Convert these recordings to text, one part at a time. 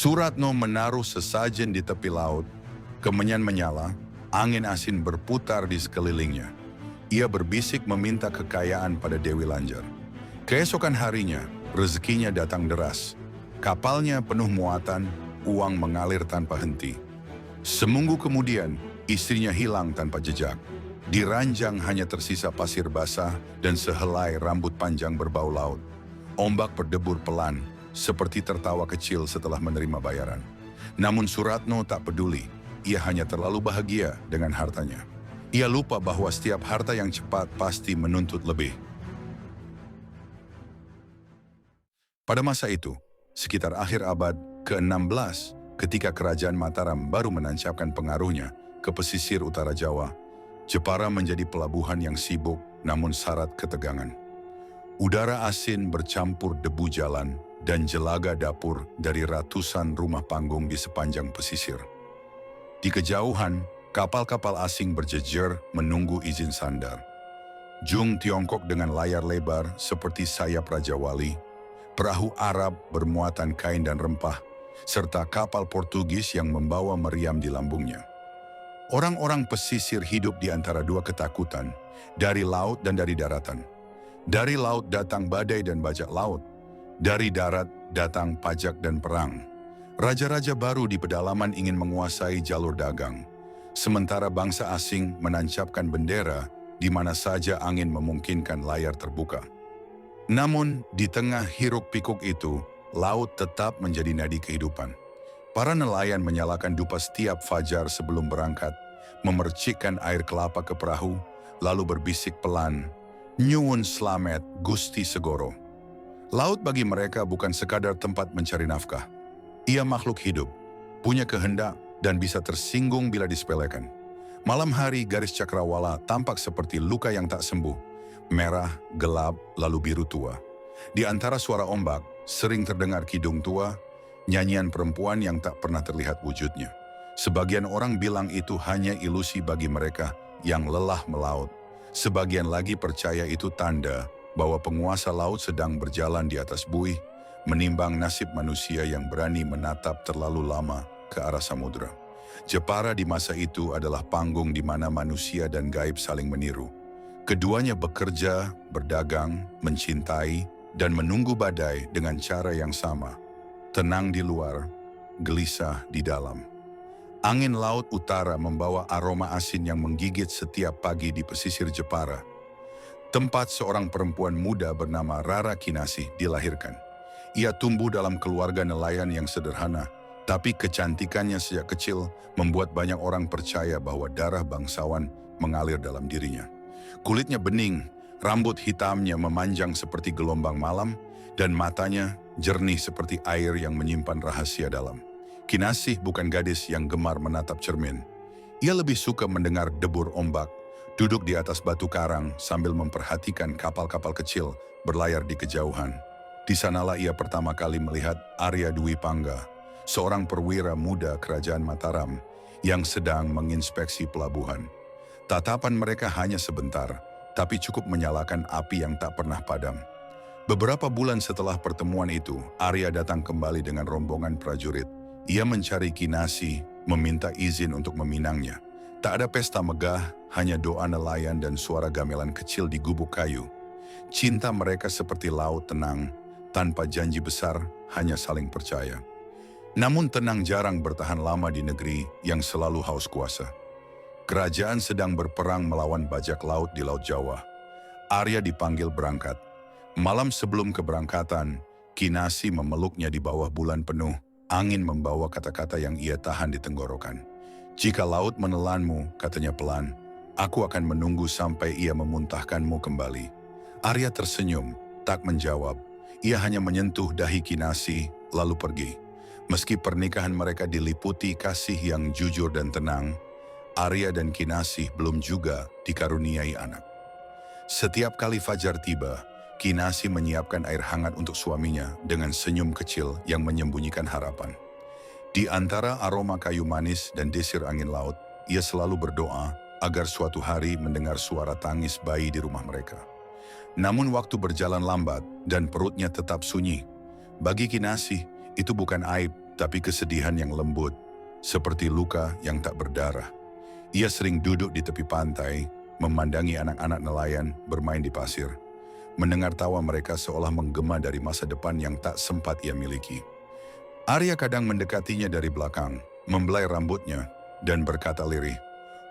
Suratno menaruh sesajen di tepi laut, kemenyan menyala, angin asin berputar di sekelilingnya. Ia berbisik meminta kekayaan pada Dewi Lanjar. Keesokan harinya, rezekinya datang deras. Kapalnya penuh muatan, uang mengalir tanpa henti. Seminggu kemudian, istrinya hilang tanpa jejak. Di ranjang hanya tersisa pasir basah dan sehelai rambut panjang berbau laut. Ombak berdebur pelan, seperti tertawa kecil setelah menerima bayaran. Namun Suratno tak peduli, ia hanya terlalu bahagia dengan hartanya. Ia lupa bahwa setiap harta yang cepat pasti menuntut lebih. Pada masa itu, sekitar akhir abad ke-16, ketika kerajaan Mataram baru menancapkan pengaruhnya ke pesisir utara Jawa, Jepara menjadi pelabuhan yang sibuk namun syarat ketegangan. Udara asin bercampur debu jalan dan jelaga dapur dari ratusan rumah panggung di sepanjang pesisir. Di kejauhan, kapal-kapal asing berjejer menunggu izin sandar. Jung Tiongkok dengan layar lebar seperti sayap Raja Wali, perahu Arab bermuatan kain dan rempah, serta kapal Portugis yang membawa meriam di lambungnya. Orang-orang pesisir hidup di antara dua ketakutan, dari laut dan dari daratan. Dari laut datang badai dan bajak laut. Dari darat datang pajak dan perang. Raja-raja baru di pedalaman ingin menguasai jalur dagang. Sementara bangsa asing menancapkan bendera di mana saja angin memungkinkan layar terbuka. Namun, di tengah hiruk-pikuk itu, laut tetap menjadi nadi kehidupan. Para nelayan menyalakan dupa setiap fajar sebelum berangkat, memercikkan air kelapa ke perahu, lalu berbisik pelan, "Nyuwun slamet Gusti Segoro." Laut bagi mereka bukan sekadar tempat mencari nafkah. Ia makhluk hidup, punya kehendak dan bisa tersinggung bila disepelekan. Malam hari garis cakrawala tampak seperti luka yang tak sembuh, merah, gelap, lalu biru tua. Di antara suara ombak, sering terdengar kidung tua, nyanyian perempuan yang tak pernah terlihat wujudnya. Sebagian orang bilang itu hanya ilusi bagi mereka yang lelah melaut. Sebagian lagi percaya itu tanda bahwa penguasa laut sedang berjalan di atas buih, menimbang nasib manusia yang berani menatap terlalu lama ke arah samudera. Jepara di masa itu adalah panggung di mana manusia dan gaib saling meniru. Keduanya bekerja, berdagang, mencintai, dan menunggu badai dengan cara yang sama. Tenang di luar, gelisah di dalam. Angin laut utara membawa aroma asin yang menggigit setiap pagi di pesisir Jepara. Tempat seorang perempuan muda bernama Rara Kinasih dilahirkan. Ia tumbuh dalam keluarga nelayan yang sederhana, tapi kecantikannya sejak kecil membuat banyak orang percaya bahwa darah bangsawan mengalir dalam dirinya. Kulitnya bening, rambut hitamnya memanjang seperti gelombang malam, dan matanya jernih seperti air yang menyimpan rahasia dalam. Kinasih bukan gadis yang gemar menatap cermin. Ia lebih suka mendengar debur ombak, duduk di atas batu karang sambil memperhatikan kapal-kapal kecil berlayar di kejauhan. Di sanalah ia pertama kali melihat Arya Dwi Pangga, seorang perwira muda kerajaan Mataram yang sedang menginspeksi pelabuhan. Tatapan mereka hanya sebentar, tapi cukup menyalakan api yang tak pernah padam. Beberapa bulan setelah pertemuan itu, Arya datang kembali dengan rombongan prajurit. Ia mencari Kinasih, meminta izin untuk meminangnya. Tak ada pesta megah, hanya doa nelayan dan suara gamelan kecil di gubuk kayu. Cinta mereka seperti laut tenang, tanpa janji besar, hanya saling percaya. Namun tenang jarang bertahan lama di negeri yang selalu haus kuasa. Kerajaan sedang berperang melawan bajak laut di Laut Jawa. Arya dipanggil berangkat. Malam sebelum keberangkatan, Kinasih memeluknya di bawah bulan penuh. Angin membawa kata-kata yang ia tahan di tenggorokan. "Jika laut menelanmu," katanya pelan, "aku akan menunggu sampai ia memuntahkanmu kembali." Arya tersenyum, tak menjawab. Ia hanya menyentuh dahi Kinasih, lalu pergi. Meski pernikahan mereka diliputi kasih yang jujur dan tenang, Arya dan Kinasih belum juga dikaruniai anak. Setiap kali fajar tiba, Kinasih menyiapkan air hangat untuk suaminya dengan senyum kecil yang menyembunyikan harapan. Di antara aroma kayu manis dan desir angin laut, ia selalu berdoa agar suatu hari mendengar suara tangis bayi di rumah mereka. Namun waktu berjalan lambat dan perutnya tetap sunyi. Bagi Kinasih, itu bukan aib, tapi kesedihan yang lembut, seperti luka yang tak berdarah. Ia sering duduk di tepi pantai, memandangi anak-anak nelayan bermain di pasir, mendengar tawa mereka seolah menggema dari masa depan yang tak sempat ia miliki. Arya kadang mendekatinya dari belakang, membelai rambutnya, dan berkata lirih,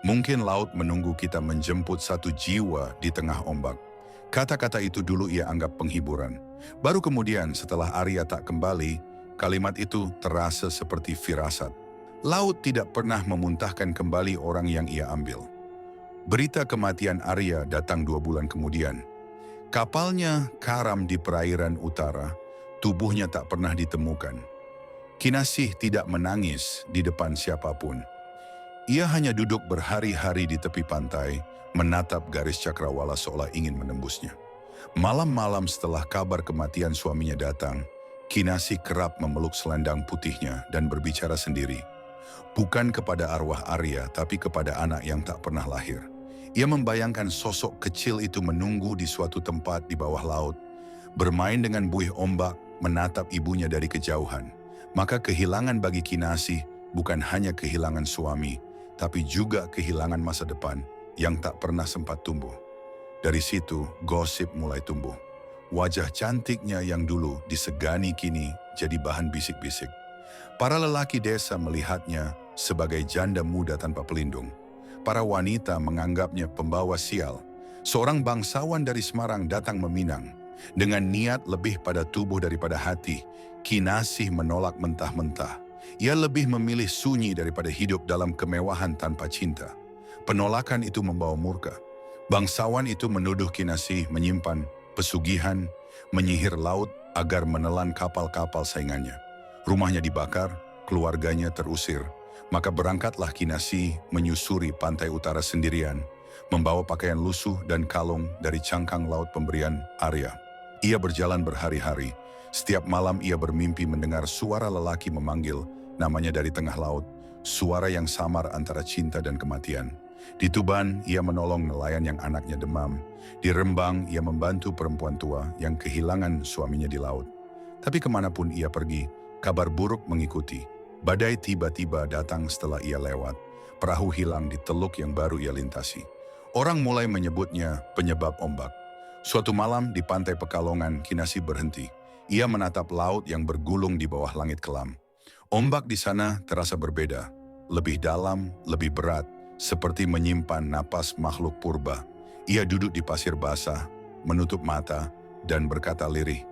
"Mungkin laut menunggu kita menjemput satu jiwa di tengah ombak." Kata-kata itu dulu ia anggap penghiburan. Baru kemudian setelah Arya tak kembali, kalimat itu terasa seperti firasat. Laut tidak pernah memuntahkan kembali orang yang ia ambil. Berita kematian Arya datang 2 bulan kemudian. Kapalnya karam di perairan utara, tubuhnya tak pernah ditemukan. Kinasih tidak menangis di depan siapapun. Ia hanya duduk berhari-hari di tepi pantai, menatap garis cakrawala seolah ingin menembusnya. Malam-malam setelah kabar kematian suaminya datang, Kinasih kerap memeluk selendang putihnya dan berbicara sendiri. Bukan kepada arwah Arya, tapi kepada anak yang tak pernah lahir. Ia membayangkan sosok kecil itu menunggu di suatu tempat di bawah laut, bermain dengan buih ombak, menatap ibunya dari kejauhan. Maka kehilangan bagi Kinasih bukan hanya kehilangan suami, tapi juga kehilangan masa depan yang tak pernah sempat tumbuh. Dari situ, gosip mulai tumbuh. Wajah cantiknya yang dulu disegani kini jadi bahan bisik-bisik. Para lelaki desa melihatnya sebagai janda muda tanpa pelindung. Para wanita menganggapnya pembawa sial. Seorang bangsawan dari Semarang datang meminang. Dengan niat lebih pada tubuh daripada hati, Kinasih menolak mentah-mentah. Ia lebih memilih sunyi daripada hidup dalam kemewahan tanpa cinta. Penolakan itu membawa murka. Bangsawan itu menuduh Kinasih menyimpan pesugihan, menyihir laut agar menelan kapal-kapal saingannya. Rumahnya dibakar, keluarganya terusir. Maka berangkatlah Kinasih menyusuri pantai utara sendirian, membawa pakaian lusuh dan kalung dari cangkang laut pemberian Arya. Ia berjalan berhari-hari. Setiap malam ia bermimpi mendengar suara lelaki memanggil namanya dari tengah laut, suara yang samar antara cinta dan kematian. Di Tuban, ia menolong nelayan yang anaknya demam. Di Rembang, ia membantu perempuan tua yang kehilangan suaminya di laut. Tapi kemanapun ia pergi, kabar buruk mengikuti. Badai tiba-tiba datang setelah ia lewat. Perahu hilang di teluk yang baru ia lintasi. Orang mulai menyebutnya penyebab ombak. Suatu malam di pantai Pekalongan, Kinasih berhenti. Ia menatap laut yang bergulung di bawah langit kelam. Ombak di sana terasa berbeda. Lebih dalam, lebih berat, seperti menyimpan napas makhluk purba. Ia duduk di pasir basah, menutup mata, dan berkata lirih,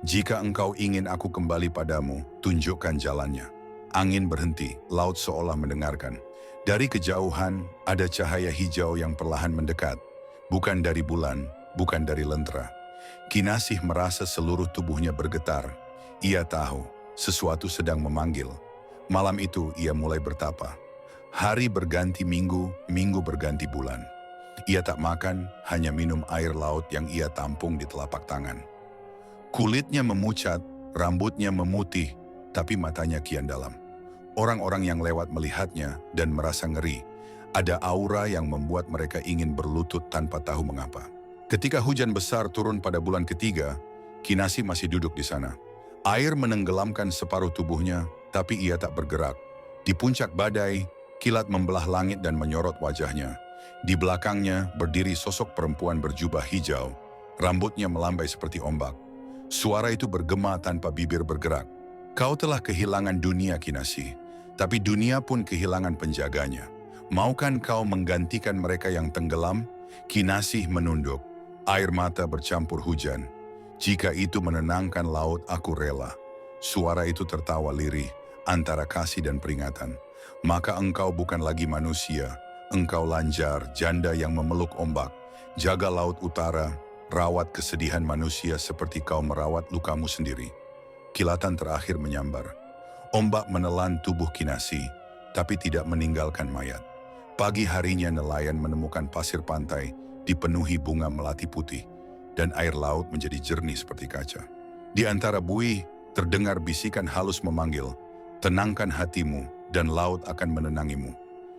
"Jika engkau ingin aku kembali padamu, tunjukkan jalannya." Angin berhenti, laut seolah mendengarkan. Dari kejauhan, ada cahaya hijau yang perlahan mendekat. Bukan dari bulan, bukan dari lentera. Kinasih merasa seluruh tubuhnya bergetar. Ia tahu, sesuatu sedang memanggil. Malam itu ia mulai bertapa. Hari berganti minggu, minggu berganti bulan. Ia tak makan, hanya minum air laut yang ia tampung di telapak tangan. Kulitnya memucat, rambutnya memutih, tapi matanya kian dalam. Orang-orang yang lewat melihatnya dan merasa ngeri. Ada aura yang membuat mereka ingin berlutut tanpa tahu mengapa. Ketika hujan besar turun pada bulan ketiga, Kinasih masih duduk di sana. Air menenggelamkan separuh tubuhnya, tapi ia tak bergerak. Di puncak badai, kilat membelah langit dan menyorot wajahnya. Di belakangnya berdiri sosok perempuan berjubah hijau. Rambutnya melambai seperti ombak. Suara itu bergema tanpa bibir bergerak. "Kau telah kehilangan dunia, Kinasih, tapi dunia pun kehilangan penjaganya. Maukan kau menggantikan mereka yang tenggelam?" Kinasih menunduk. Air mata bercampur hujan. "Jika itu menenangkan laut, aku rela." Suara itu tertawa lirih antara kasih dan peringatan. "Maka engkau bukan lagi manusia. Engkau lanjar, janda yang memeluk ombak. Jaga laut utara, rawat kesedihan manusia seperti kau merawat lukamu sendiri." Kilatan terakhir menyambar. Ombak menelan tubuh Kinasih, tapi tidak meninggalkan mayat. Pagi harinya nelayan menemukan pasir pantai dipenuhi bunga melati putih, dan air laut menjadi jernih seperti kaca. Di antara buih, terdengar bisikan halus memanggil, "Tenangkan hatimu, dan laut akan menenangimu."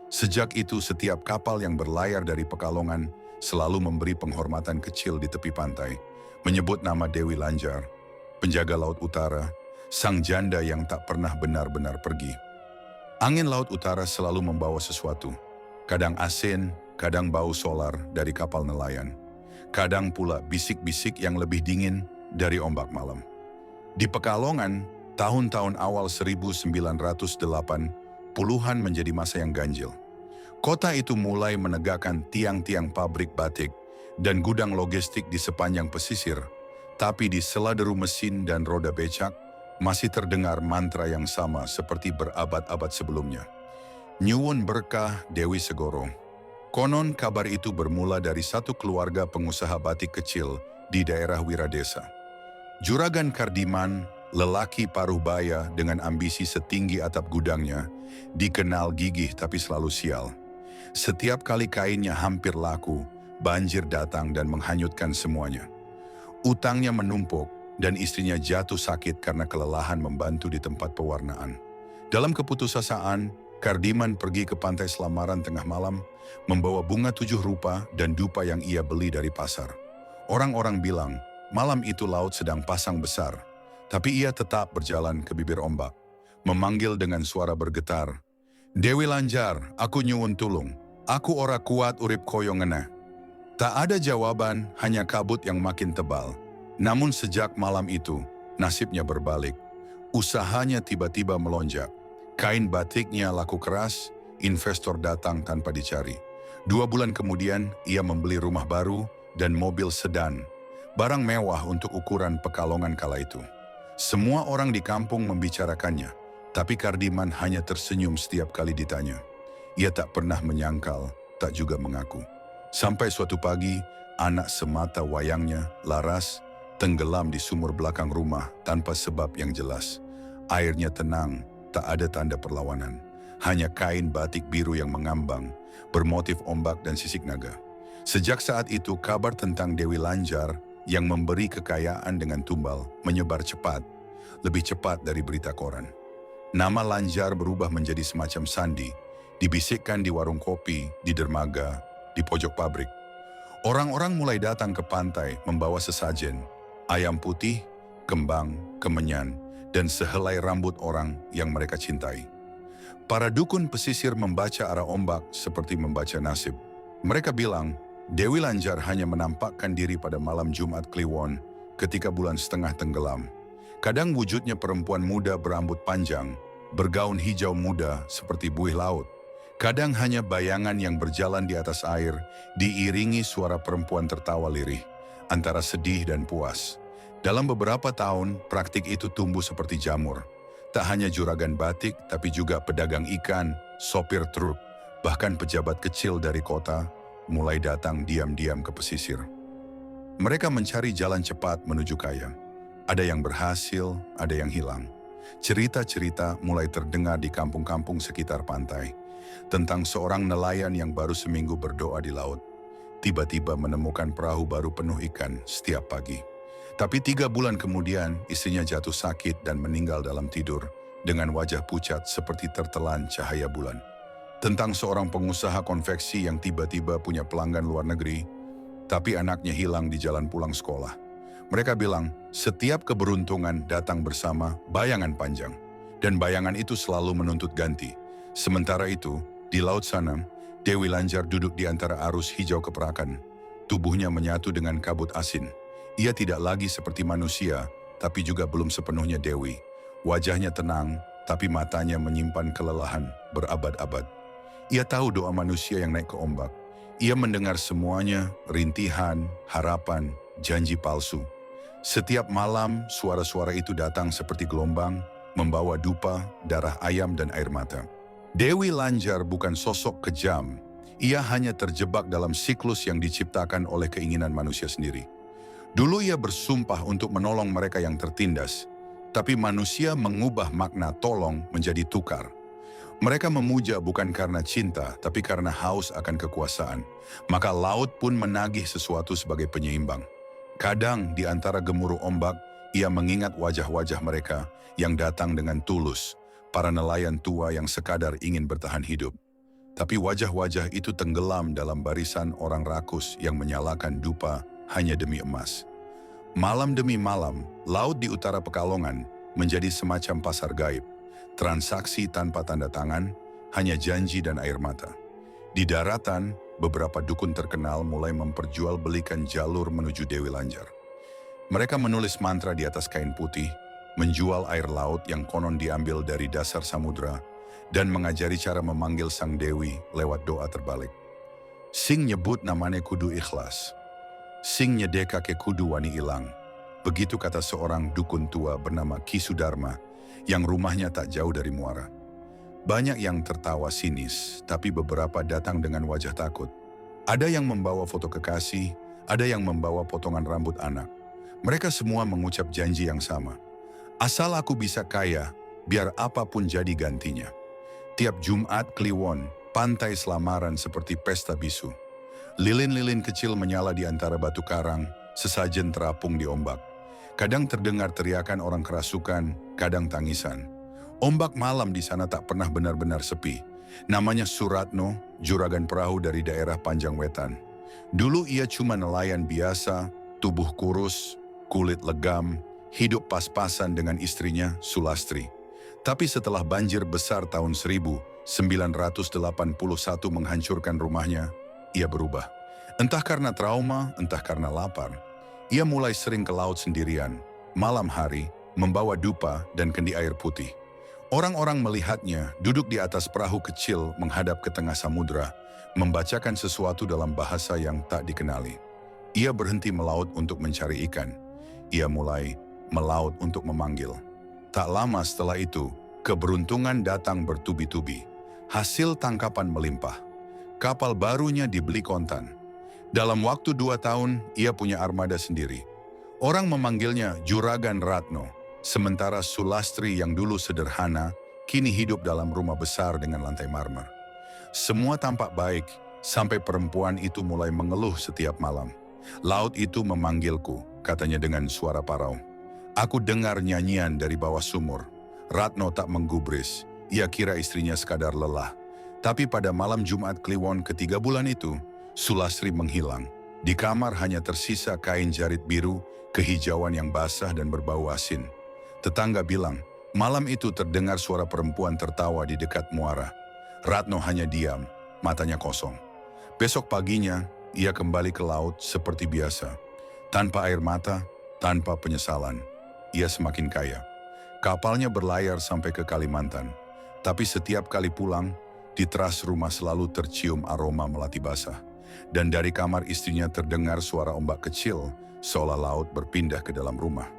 Sejak itu setiap kapal yang berlayar dari Pekalongan selalu memberi penghormatan kecil di tepi pantai, menyebut nama Dewi Lanjar, penjaga laut utara, sang janda yang tak pernah benar-benar pergi. Angin laut utara selalu membawa sesuatu. Kadang asin, kadang bau solar dari kapal nelayan. Kadang pula bisik-bisik yang lebih dingin dari ombak malam. Di Pekalongan, tahun-tahun awal 1908, puluhan menjadi masa yang ganjil. Kota itu mulai menegakkan tiang-tiang pabrik batik dan gudang logistik di sepanjang pesisir, tapi di sela-deru mesin dan roda becak masih terdengar mantra yang sama seperti berabad-abad sebelumnya. Nyuwun berkah Dewi Segoro. Konon kabar itu bermula dari satu keluarga pengusaha batik kecil di daerah Wiradesa. Juragan Kardiman, lelaki paruh baya dengan ambisi setinggi atap gudangnya, dikenal gigih tapi selalu sial. Setiap kali kainnya hampir laku, banjir datang dan menghanyutkan semuanya. Utangnya menumpuk dan istrinya jatuh sakit karena kelelahan membantu di tempat pewarnaan. Dalam keputusasaan, Kardiman pergi ke pantai Selamaran tengah malam, membawa bunga 7 rupa dan dupa yang ia beli dari pasar. Orang-orang bilang, malam itu laut sedang pasang besar, tapi ia tetap berjalan ke bibir ombak, memanggil dengan suara bergetar, "Dewi Lanjar, aku nyuwun tulung, aku ora kuat urip koyo ngena." Tak ada jawaban, hanya kabut yang makin tebal. Namun sejak malam itu, nasibnya berbalik. Usahanya tiba-tiba melonjak. Kain batiknya laku keras, investor datang tanpa dicari. 2 bulan kemudian, ia membeli rumah baru dan mobil sedan. Barang mewah untuk ukuran Pekalongan kala itu. Semua orang di kampung membicarakannya, tapi Kardiman hanya tersenyum setiap kali ditanya. Ia tak pernah menyangkal, tak juga mengaku. Sampai suatu pagi, anak semata wayangnya, Laras, tenggelam di sumur belakang rumah tanpa sebab yang jelas. Airnya tenang, tak ada tanda perlawanan. Hanya kain batik biru yang mengambang, bermotif ombak dan sisik naga. Sejak saat itu, kabar tentang Dewi Lanjar yang memberi kekayaan dengan tumbal menyebar cepat, lebih cepat dari berita koran. Nama Lanjar berubah menjadi semacam sandi, dibisikkan di warung kopi, di dermaga, di pojok pabrik. Orang-orang mulai datang ke pantai membawa sesajen, ayam putih, kembang, kemenyan, dan sehelai rambut orang yang mereka cintai. Para dukun pesisir membaca arah ombak seperti membaca nasib. Mereka bilang, Dewi Lanjar hanya menampakkan diri pada malam Jumat Kliwon ketika bulan setengah tenggelam. Kadang wujudnya perempuan muda berambut panjang, bergaun hijau muda seperti buih laut. Kadang hanya bayangan yang berjalan di atas air, diiringi suara perempuan tertawa lirih, antara sedih dan puas. Dalam beberapa tahun, praktik itu tumbuh seperti jamur. Tak hanya juragan batik, tapi juga pedagang ikan, sopir truk, bahkan pejabat kecil dari kota, mulai datang diam-diam ke pesisir. Mereka mencari jalan cepat menuju kaya. Ada yang berhasil, ada yang hilang. Cerita-cerita mulai terdengar di kampung-kampung sekitar pantai, tentang seorang nelayan yang baru seminggu berdoa di laut. Tiba-tiba menemukan perahu baru penuh ikan setiap pagi. Tapi 3 bulan kemudian, istrinya jatuh sakit dan meninggal dalam tidur, dengan wajah pucat seperti tertelan cahaya bulan. Tentang seorang pengusaha konveksi yang tiba-tiba punya pelanggan luar negeri, tapi anaknya hilang di jalan pulang sekolah. Mereka bilang, setiap keberuntungan datang bersama bayangan panjang, dan bayangan itu selalu menuntut ganti. Sementara itu, di laut sana, Dewi Lanjar duduk di antara arus hijau keperakan. Tubuhnya menyatu dengan kabut asin. Ia tidak lagi seperti manusia, tapi juga belum sepenuhnya Dewi. Wajahnya tenang, tapi matanya menyimpan kelelahan berabad-abad. Ia tahu doa manusia yang naik ke ombak. Ia mendengar semuanya, rintihan, harapan, janji palsu. Setiap malam, suara-suara itu datang seperti gelombang, membawa dupa, darah ayam dan air mata. Dewi Lanjar bukan sosok kejam. Ia hanya terjebak dalam siklus yang diciptakan oleh keinginan manusia sendiri. Dulu ia bersumpah untuk menolong mereka yang tertindas, tapi manusia mengubah makna tolong menjadi tukar. Mereka memuja bukan karena cinta, tapi karena haus akan kekuasaan. Maka laut pun menagih sesuatu sebagai penyeimbang. Kadang di antara gemuruh ombak, ia mengingat wajah-wajah mereka yang datang dengan tulus, para nelayan tua yang sekadar ingin bertahan hidup. Tapi wajah-wajah itu tenggelam dalam barisan orang rakus yang menyalakan dupa hanya demi emas. Malam demi malam, laut di utara Pekalongan menjadi semacam pasar gaib. Transaksi tanpa tanda tangan, hanya janji dan air mata. Di daratan, beberapa dukun terkenal mulai memperjualbelikan jalur menuju Dewi Lanjar. Mereka menulis mantra di atas kain putih, menjual air laut yang konon diambil dari dasar samudra, dan mengajari cara memanggil sang dewi lewat doa terbalik. Sing nyebut namanya kudu ikhlas. Sing nyedeka ke kudu wani ilang. Begitu kata seorang dukun tua bernama Ki Sudarma yang rumahnya tak jauh dari muara. Banyak yang tertawa sinis, tapi beberapa datang dengan wajah takut. Ada yang membawa foto kekasih, ada yang membawa potongan rambut anak. Mereka semua mengucap janji yang sama. Asal aku bisa kaya, biar apapun jadi gantinya. Tiap Jumat Kliwon, pantai selamaran seperti pesta bisu. Lilin-lilin kecil menyala di antara batu karang, sesajen terapung di ombak. Kadang terdengar teriakan orang kerasukan, kadang tangisan. Ombak malam di sana tak pernah benar-benar sepi. Namanya Suratno, juragan perahu dari daerah Panjang Wetan. Dulu ia cuma nelayan biasa, tubuh kurus, kulit legam, hidup pas-pasan dengan istrinya Sulastri. Tapi setelah banjir besar tahun 1981 menghancurkan rumahnya, ia berubah. Entah karena trauma, entah karena lapar. Ia mulai sering ke laut sendirian, malam hari, membawa dupa dan kendi air putih. Orang-orang melihatnya duduk di atas perahu kecil menghadap ke tengah samudra, membacakan sesuatu dalam bahasa yang tak dikenali. Ia berhenti melaut untuk mencari ikan. Ia mulai melaut untuk memanggil. Tak lama setelah itu, keberuntungan datang bertubi-tubi. Hasil tangkapan melimpah. Kapal barunya dibeli kontan. Dalam waktu 2 tahun, ia punya armada sendiri. Orang memanggilnya Juragan Ratno. Sementara Sulastri yang dulu sederhana, kini hidup dalam rumah besar dengan lantai marmer. Semua tampak baik, sampai perempuan itu mulai mengeluh setiap malam. Laut itu memanggilku, katanya dengan suara parau. Aku dengar nyanyian dari bawah sumur. Ratno tak menggubris, ia kira istrinya sekadar lelah. Tapi pada malam Jumat Kliwon ke-3 bulan itu, Sulastri menghilang. Di kamar hanya tersisa kain jarit biru, kehijauan yang basah dan berbau asin. Tetangga bilang, malam itu terdengar suara perempuan tertawa di dekat muara. Ratno hanya diam, matanya kosong. Besok paginya, ia kembali ke laut seperti biasa. Tanpa air mata, tanpa penyesalan. Ia semakin kaya. Kapalnya berlayar sampai ke Kalimantan. Tapi setiap kali pulang, di teras rumah selalu tercium aroma melati basah. Dan dari kamar istrinya terdengar suara ombak kecil, seolah laut berpindah ke dalam rumah.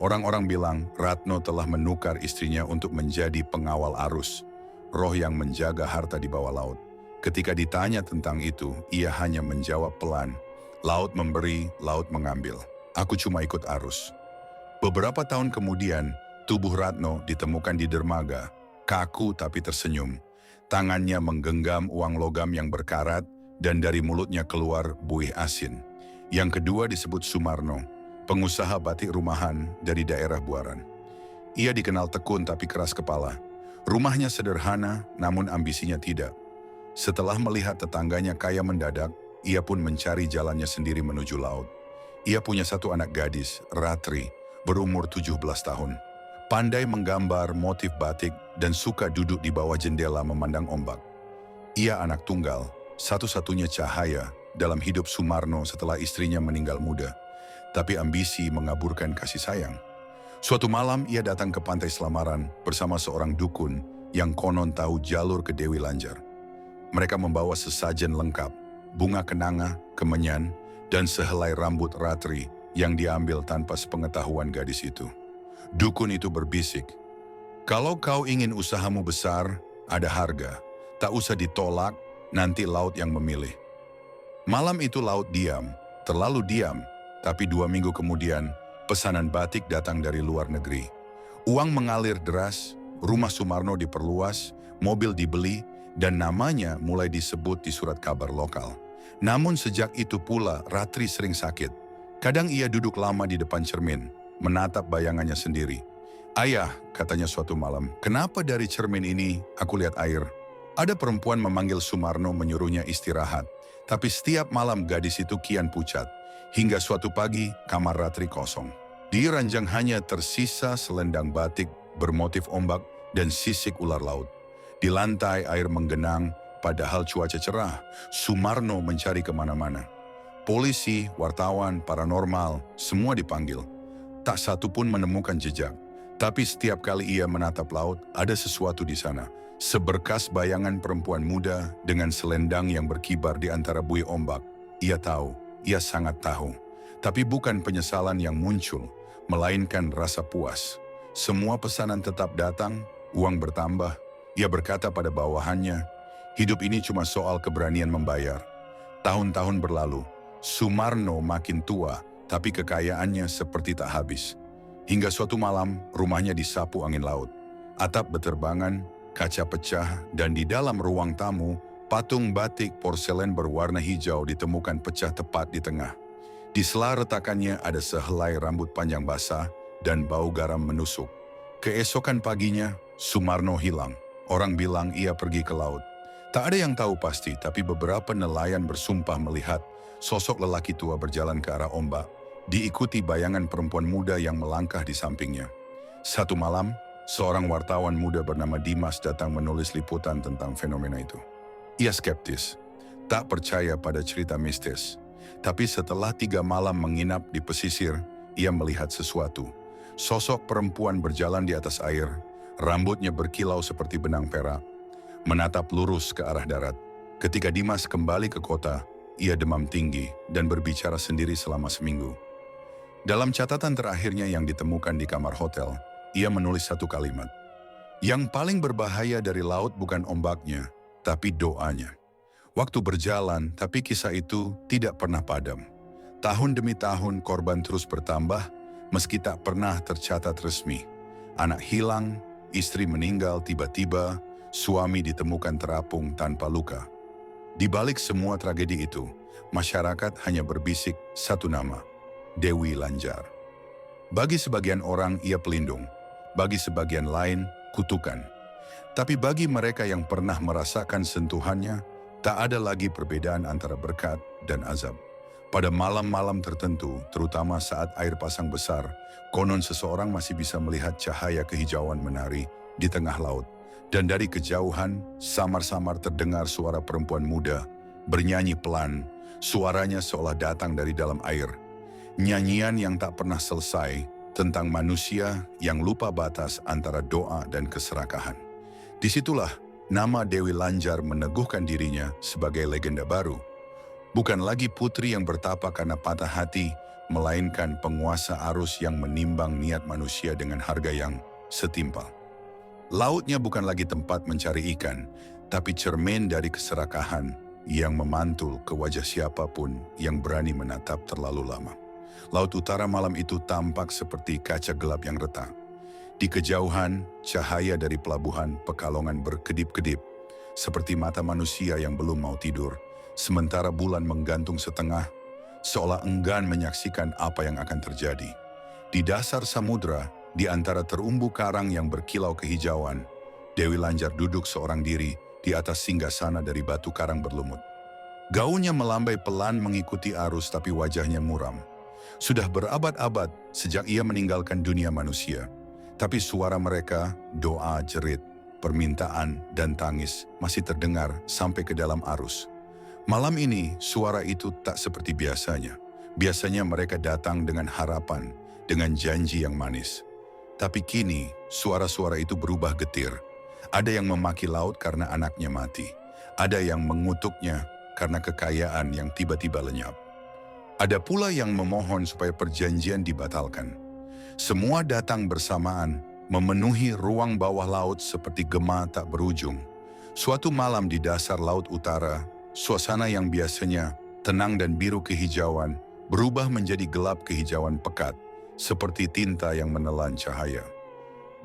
Orang-orang bilang Ratno telah menukar istrinya untuk menjadi pengawal arus, roh yang menjaga harta di bawah laut. Ketika ditanya tentang itu, ia hanya menjawab pelan, laut memberi, laut mengambil. Aku cuma ikut arus. Beberapa tahun kemudian, tubuh Ratno ditemukan di dermaga, kaku tapi tersenyum. Tangannya menggenggam uang logam yang berkarat dan dari mulutnya keluar buih asin. Yang kedua disebut Sumarno, pengusaha batik rumahan dari daerah Buaran. Ia dikenal tekun tapi keras kepala. Rumahnya sederhana namun ambisinya tidak. Setelah melihat tetangganya kaya mendadak, ia pun mencari jalannya sendiri menuju laut. Ia punya 1 anak gadis, Ratri, berumur 17 tahun. Pandai menggambar motif batik dan suka duduk di bawah jendela memandang ombak. Ia anak tunggal, satu-satunya cahaya dalam hidup Sumarno setelah istrinya meninggal muda. Tapi ambisi mengaburkan kasih sayang. Suatu malam ia datang ke pantai Selamaran bersama seorang dukun yang konon tahu jalur ke Dewi Lanjar. Mereka membawa sesajen lengkap, bunga kenanga, kemenyan, dan sehelai rambut Ratri yang diambil tanpa sepengetahuan gadis itu. Dukun itu berbisik, "Kalau kau ingin usahamu besar, ada harga. Tak usah ditolak, nanti laut yang memilih." Malam itu laut diam, terlalu diam. Tapi 2 minggu kemudian, pesanan batik datang dari luar negeri. Uang mengalir deras, rumah Sumarno diperluas, mobil dibeli, dan namanya mulai disebut di surat kabar lokal. Namun sejak itu pula Ratri sering sakit. Kadang ia duduk lama di depan cermin, menatap bayangannya sendiri. "Ayah," katanya suatu malam, "kenapa dari cermin ini aku lihat air?" Ada perempuan memanggil Sumarno menyuruhnya istirahat. Tapi setiap malam gadis itu kian pucat. Hingga suatu pagi, kamar Ratri kosong. Di ranjang hanya tersisa selendang batik bermotif ombak dan sisik ular laut. Di lantai air menggenang, padahal cuaca cerah. Sumarno mencari kemana-mana. Polisi, wartawan, paranormal, semua dipanggil. Tak satu pun menemukan jejak. Tapi setiap kali ia menatap laut, ada sesuatu di sana. Seberkas bayangan perempuan muda dengan selendang yang berkibar di antara buih ombak. Ia tahu, ia sangat tahu. Tapi bukan penyesalan yang muncul, melainkan rasa puas. Semua pesanan tetap datang, uang bertambah. Ia berkata pada bawahannya, hidup ini cuma soal keberanian membayar. Tahun-tahun berlalu, Sumarno makin tua, tapi kekayaannya seperti tak habis. Hingga suatu malam, rumahnya disapu angin laut. Atap beterbangan, kaca pecah, dan di dalam ruang tamu, patung batik porselen berwarna hijau ditemukan pecah tepat di tengah. Di sela retakannya ada sehelai rambut panjang basah dan bau garam menusuk. Keesokan paginya, Sumarno hilang. Orang bilang ia pergi ke laut. Tak ada yang tahu pasti, tapi beberapa nelayan bersumpah melihat sosok lelaki tua berjalan ke arah ombak, diikuti bayangan perempuan muda yang melangkah di sampingnya. Satu malam, seorang wartawan muda bernama Dimas datang menulis liputan tentang fenomena itu. Ia skeptis, tak percaya pada cerita mistis. Tapi setelah 3 malam menginap di pesisir, ia melihat sesuatu. Sosok perempuan berjalan di atas air, rambutnya berkilau seperti benang perak, menatap lurus ke arah darat. Ketika Dimas kembali ke kota, ia demam tinggi dan berbicara sendiri selama seminggu. Dalam catatan terakhirnya yang ditemukan di kamar hotel, ia menulis satu kalimat. Yang paling berbahaya dari laut bukan ombaknya, tapi doanya. Waktu berjalan, tapi kisah itu tidak pernah padam. Tahun demi tahun korban terus bertambah, meski tak pernah tercatat resmi. Anak hilang, istri meninggal tiba-tiba, suami ditemukan terapung tanpa luka. Di balik semua tragedi itu, masyarakat hanya berbisik satu nama, Dewi Lanjar. Bagi sebagian orang ia pelindung, bagi sebagian lain kutukan. Tapi bagi mereka yang pernah merasakan sentuhannya, tak ada lagi perbedaan antara berkat dan azab. Pada malam-malam tertentu, terutama saat air pasang besar, konon seseorang masih bisa melihat cahaya kehijauan menari di tengah laut. Dan dari kejauhan, samar-samar terdengar suara perempuan muda, bernyanyi pelan, suaranya seolah datang dari dalam air. Nyanyian yang tak pernah selesai tentang manusia yang lupa batas antara doa dan keserakahan. Disitulah nama Dewi Lanjar meneguhkan dirinya sebagai legenda baru. Bukan lagi putri yang bertapa karena patah hati, melainkan penguasa arus yang menimbang niat manusia dengan harga yang setimpal. Lautnya bukan lagi tempat mencari ikan, tapi cermin dari keserakahan yang memantul ke wajah siapapun yang berani menatap terlalu lama. Laut utara malam itu tampak seperti kaca gelap yang retak. Di kejauhan, cahaya dari pelabuhan Pekalongan berkedip-kedip, seperti mata manusia yang belum mau tidur, sementara bulan menggantung setengah, seolah enggan menyaksikan apa yang akan terjadi. Di dasar samudra, di antara terumbu karang yang berkilau kehijauan, Dewi Lanjar duduk seorang diri di atas singgasana dari batu karang berlumut. Gaunnya melambai pelan mengikuti arus, tapi wajahnya muram. Sudah berabad-abad sejak ia meninggalkan dunia manusia. Tapi suara mereka, doa, jerit, permintaan, dan tangis masih terdengar sampai ke dalam arus. Malam ini, suara itu tak seperti biasanya. Biasanya mereka datang dengan harapan, dengan janji yang manis. Tapi kini, suara-suara itu berubah getir. Ada yang memaki laut karena anaknya mati. Ada yang mengutuknya karena kekayaan yang tiba-tiba lenyap. Ada pula yang memohon supaya perjanjian dibatalkan. Semua datang bersamaan, memenuhi ruang bawah laut seperti gema tak berujung. Suatu malam di dasar laut utara, suasana yang biasanya tenang dan biru kehijauan berubah menjadi gelap kehijauan pekat, seperti tinta yang menelan cahaya.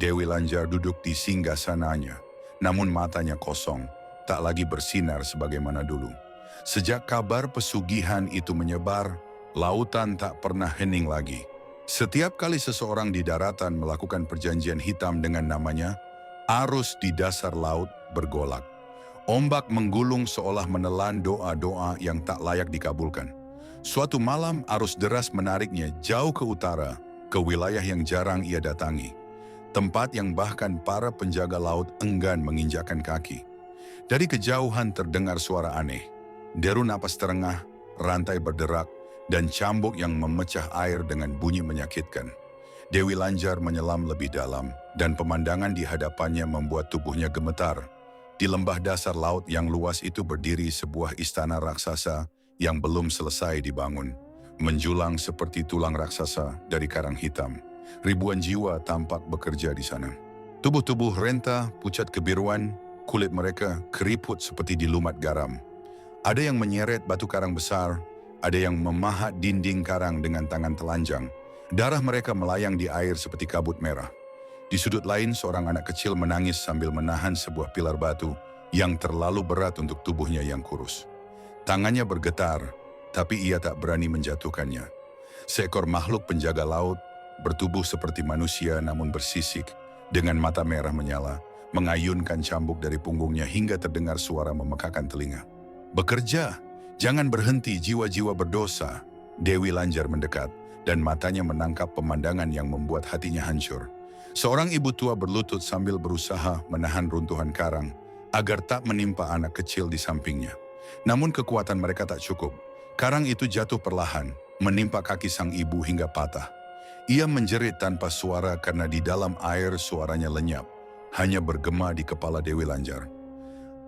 Dewi Lanjar duduk di singgasananya, namun matanya kosong, tak lagi bersinar sebagaimana dulu. Sejak kabar pesugihan itu menyebar, lautan tak pernah hening lagi. Setiap kali seseorang di daratan melakukan perjanjian hitam dengan namanya, arus di dasar laut bergolak. Ombak menggulung seolah menelan doa-doa yang tak layak dikabulkan. Suatu malam arus deras menariknya jauh ke utara, ke wilayah yang jarang ia datangi, tempat yang bahkan para penjaga laut enggan menginjakkan kaki. Dari kejauhan terdengar suara aneh, deru napas terengah, rantai berderak, dan cambuk yang memecah air dengan bunyi menyakitkan. Dewi Lanjar menyelam lebih dalam, dan pemandangan di hadapannya membuat tubuhnya gemetar. Di lembah dasar laut yang luas itu berdiri sebuah istana raksasa yang belum selesai dibangun, menjulang seperti tulang raksasa dari karang hitam. Ribuan jiwa tampak bekerja di sana. Tubuh-tubuh renta, pucat kebiruan, kulit mereka keriput seperti dilumat garam. Ada yang menyeret batu karang besar, ada yang memahat dinding karang dengan tangan telanjang. Darah mereka melayang di air seperti kabut merah. Di sudut lain, seorang anak kecil menangis sambil menahan sebuah pilar batu yang terlalu berat untuk tubuhnya yang kurus. Tangannya bergetar, tapi ia tak berani menjatuhkannya. Seekor makhluk penjaga laut, bertubuh seperti manusia namun bersisik, dengan mata merah menyala, mengayunkan cambuk dari punggungnya hingga terdengar suara memekakan telinga. "Bekerja, jangan berhenti, jiwa-jiwa berdosa." Dewi Lanjar mendekat, dan matanya menangkap pemandangan yang membuat hatinya hancur. Seorang ibu tua berlutut sambil berusaha menahan runtuhan karang agar tak menimpa anak kecil di sampingnya. Namun kekuatan mereka tak cukup. Karang itu jatuh perlahan, menimpa kaki sang ibu hingga patah. Ia menjerit tanpa suara karena di dalam air suaranya lenyap, hanya bergema di kepala Dewi Lanjar.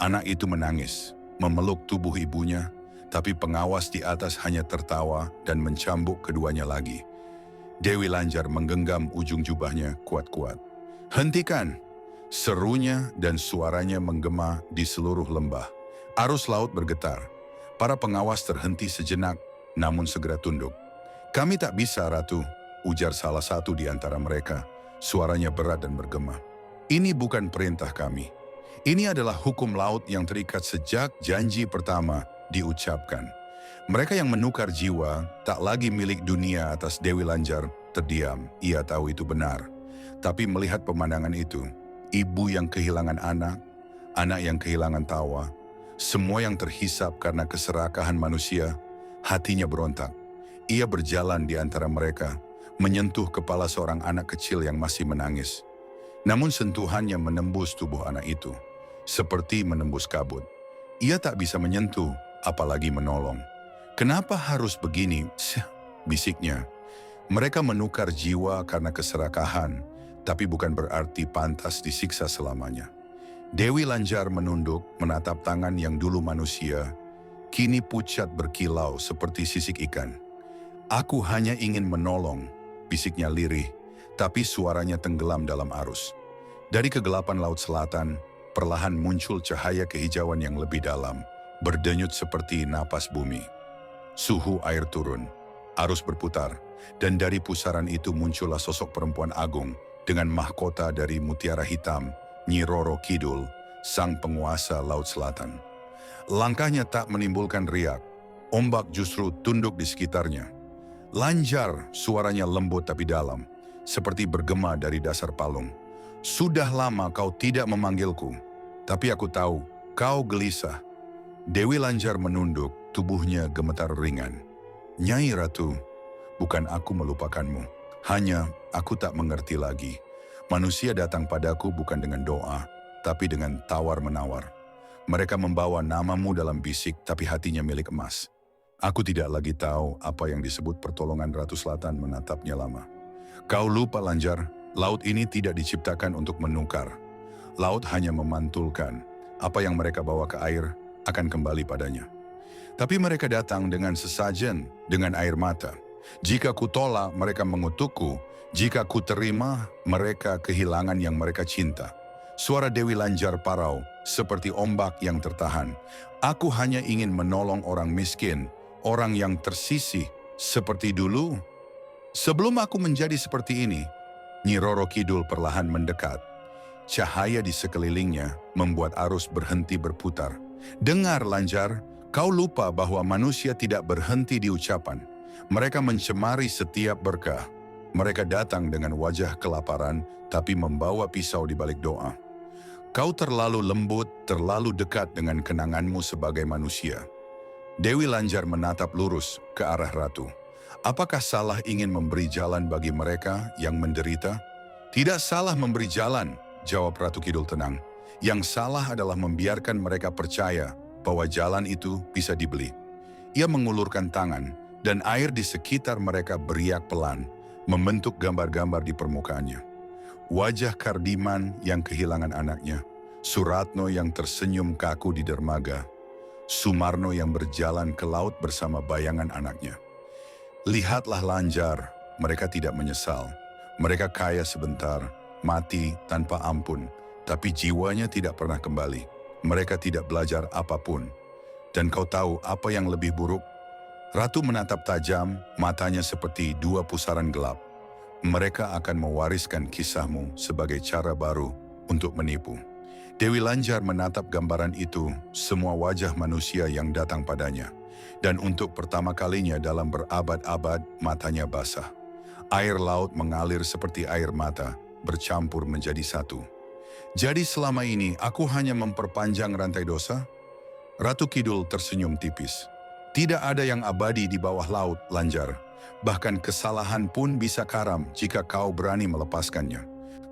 Anak itu menangis, memeluk tubuh ibunya, tapi pengawas di atas hanya tertawa dan mencambuk keduanya lagi. Dewi Lanjar menggenggam ujung jubahnya kuat-kuat. "Hentikan!" serunya, dan suaranya menggema di seluruh lembah. Arus laut bergetar. Para pengawas terhenti sejenak, namun segera tunduk. "Kami tak bisa, Ratu," ujar salah satu di antara mereka. Suaranya berat dan bergema. "Ini bukan perintah kami. Ini adalah hukum laut yang terikat sejak janji pertama diucapkan." Mereka yang menukar jiwa tak lagi milik dunia atas Dewi Lanjar terdiam. Ia tahu itu benar. Tapi melihat pemandangan itu, ibu yang kehilangan anak, anak yang kehilangan tawa, semua yang terhisap karena keserakahan manusia, hatinya berontak. Ia berjalan di antara mereka, menyentuh kepala seorang anak kecil yang masih menangis. Namun sentuhannya menembus tubuh anak itu, seperti menembus kabut. Ia tak bisa menyentuh, apalagi menolong. "Kenapa harus begini?" bisiknya. Mereka menukar jiwa karena keserakahan, tapi bukan berarti pantas disiksa selamanya. Dewi Lanjar menunduk, menatap tangan yang dulu manusia, kini pucat berkilau seperti sisik ikan. "Aku hanya ingin menolong," bisiknya lirih, tapi suaranya tenggelam dalam arus. Dari kegelapan laut selatan, perlahan muncul cahaya kehijauan yang lebih dalam, berdenyut seperti napas bumi. Suhu air turun, arus berputar, dan dari pusaran itu muncullah sosok perempuan agung dengan mahkota dari mutiara hitam, Nyi Roro Kidul, sang penguasa Laut Selatan. Langkahnya tak menimbulkan riak, ombak justru tunduk di sekitarnya. "Lanjar," suaranya lembut tapi dalam, seperti bergema dari dasar palung. "Sudah lama kau tidak memanggilku, tapi aku tahu kau gelisah." Dewi Lanjar menunduk, tubuhnya gemetar ringan. "Nyai Ratu, bukan aku melupakanmu. Hanya aku tak mengerti lagi. Manusia datang padaku bukan dengan doa, tapi dengan tawar-menawar. Mereka membawa namamu dalam bisik, tapi hatinya milik emas. Aku tidak lagi tahu apa yang disebut pertolongan." Ratu Selatan menatapnya lama. "Kau lupa, Lanjar, laut ini tidak diciptakan untuk menukar. Laut hanya memantulkan. Apa yang mereka bawa ke air akan kembali padanya. Tapi mereka datang dengan sesajen, dengan air mata. Jika ku tolak, mereka mengutukku. Jika ku terima, mereka kehilangan yang mereka cinta." Suara Dewi Lanjar parau, seperti ombak yang tertahan. "Aku hanya ingin menolong orang miskin, orang yang tersisih, seperti dulu. Sebelum aku menjadi seperti ini." Nyi Roro Kidul perlahan mendekat. Cahaya di sekelilingnya membuat arus berhenti berputar. "Dengar, Lanjar, kau lupa bahwa manusia tidak berhenti di ucapan. Mereka mencemari setiap berkah. Mereka datang dengan wajah kelaparan, tapi membawa pisau di balik doa. Kau terlalu lembut, terlalu dekat dengan kenanganmu sebagai manusia." Dewi Lanjar menatap lurus ke arah Ratu. Apakah salah ingin memberi jalan bagi mereka yang menderita? Tidak salah memberi jalan, jawab Ratu Kidul tenang. Yang salah adalah membiarkan mereka percaya bahwa jalan itu bisa dibeli. Ia mengulurkan tangan, dan air di sekitar mereka beriak pelan, membentuk gambar-gambar di permukaannya. Wajah Kardiman yang kehilangan anaknya, Suratno yang tersenyum kaku di dermaga, Sumarno yang berjalan ke laut bersama bayangan anaknya. Lihatlah Lanjar, mereka tidak menyesal. Mereka kaya sebentar, mati tanpa ampun, tapi jiwanya tidak pernah kembali. Mereka tidak belajar apapun. Dan kau tahu apa yang lebih buruk? Ratu menatap tajam, matanya seperti dua pusaran gelap. Mereka akan mewariskan kisahmu sebagai cara baru untuk menipu. Dewi Lanjar menatap gambaran itu, semua wajah manusia yang datang padanya. Dan untuk pertama kalinya dalam berabad-abad, matanya basah. Air laut mengalir seperti air mata, bercampur menjadi satu. Jadi selama ini aku hanya memperpanjang rantai dosa? Ratu Kidul tersenyum tipis. Tidak ada yang abadi di bawah laut, Lanjar. Bahkan kesalahan pun bisa karam jika kau berani melepaskannya.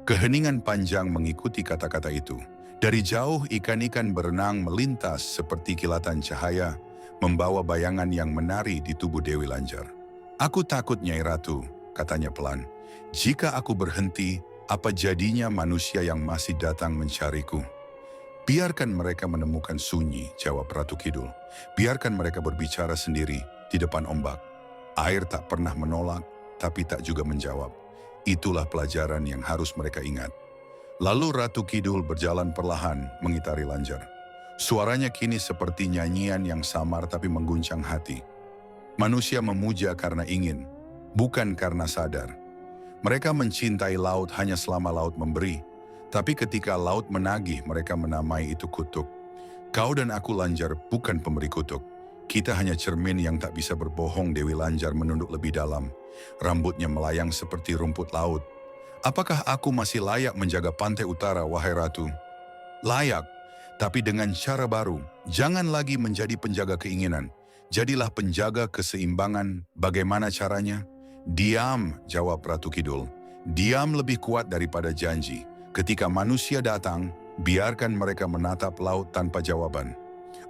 Keheningan panjang mengikuti kata-kata itu. Dari jauh ikan-ikan berenang melintas seperti kilatan cahaya, membawa bayangan yang menari di tubuh Dewi Lanjar. Aku takut, Nyai Ratu, katanya pelan. Jika aku berhenti, apa jadinya manusia yang masih datang mencariku? Biarkan mereka menemukan sunyi, jawab Ratu Kidul. Biarkan mereka berbicara sendiri di depan ombak. Air tak pernah menolak, tapi tak juga menjawab. Itulah pelajaran yang harus mereka ingat. Lalu Ratu Kidul berjalan perlahan mengitari Lanjar. Suaranya kini seperti nyanyian yang samar tapi mengguncang hati. Manusia memuja karena ingin, bukan karena sadar. Mereka mencintai laut hanya selama laut memberi, tapi ketika laut menagih mereka menamai itu kutuk. Kau dan aku, Lanjar, bukan pemberi kutuk. Kita hanya cermin yang tak bisa berbohong. Dewi Lanjar menunduk lebih dalam. Rambutnya melayang seperti rumput laut. Apakah aku masih layak menjaga pantai utara, wahai Ratu? Layak, tapi dengan cara baru. Jangan lagi menjadi penjaga keinginan. Jadilah penjaga keseimbangan. Bagaimana caranya? Diam, jawab Ratu Kidul. Diam lebih kuat daripada janji. Ketika manusia datang, biarkan mereka menatap laut tanpa jawaban.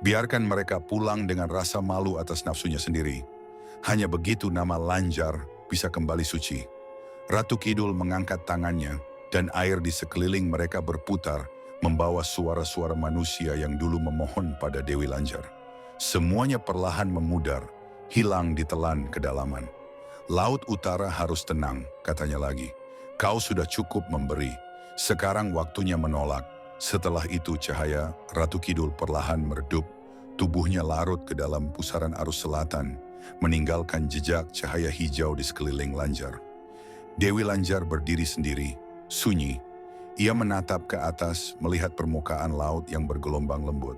Biarkan mereka pulang dengan rasa malu atas nafsunya sendiri. Hanya begitu nama Lanjar bisa kembali suci. Ratu Kidul mengangkat tangannya, dan air di sekeliling mereka berputar, membawa suara-suara manusia yang dulu memohon pada Dewi Lanjar. Semuanya perlahan memudar, hilang ditelan kedalaman. Laut utara harus tenang, katanya lagi. Kau sudah cukup memberi. Sekarang waktunya menolak. Setelah itu cahaya Ratu Kidul perlahan meredup. Tubuhnya larut ke dalam pusaran arus selatan, meninggalkan jejak cahaya hijau di sekeliling Lanjar. Dewi Lanjar berdiri sendiri, sunyi. Ia menatap ke atas, melihat permukaan laut yang bergelombang lembut.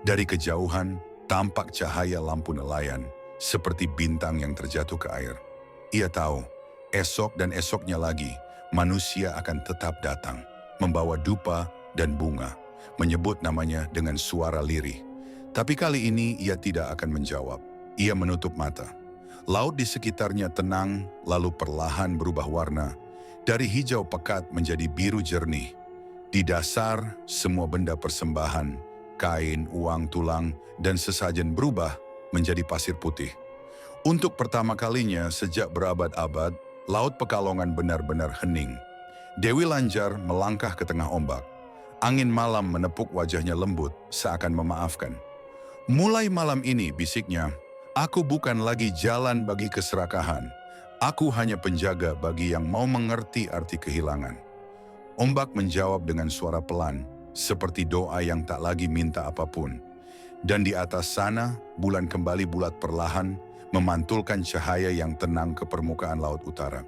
Dari kejauhan, tampak cahaya lampu nelayan, seperti bintang yang terjatuh ke air. Ia tahu, esok dan esoknya lagi, manusia akan tetap datang, membawa dupa dan bunga, menyebut namanya dengan suara lirih. Tapi kali ini ia tidak akan menjawab. Ia menutup mata. Laut di sekitarnya tenang, lalu perlahan berubah warna. Dari hijau pekat menjadi biru jernih. Di dasar, semua benda persembahan, kain, uang, tulang, dan sesajen berubah menjadi pasir putih. Untuk pertama kalinya sejak berabad-abad, Laut Pekalongan benar-benar hening. Dewi Lanjar melangkah ke tengah ombak. Angin malam menepuk wajahnya lembut, seakan memaafkan. Mulai malam ini, bisiknya, aku bukan lagi jalan bagi keserakahan. Aku hanya penjaga bagi yang mau mengerti arti kehilangan. Ombak menjawab dengan suara pelan, seperti doa yang tak lagi minta apapun. Dan di atas sana, bulan kembali bulat perlahan, memantulkan cahaya yang tenang ke permukaan laut utara.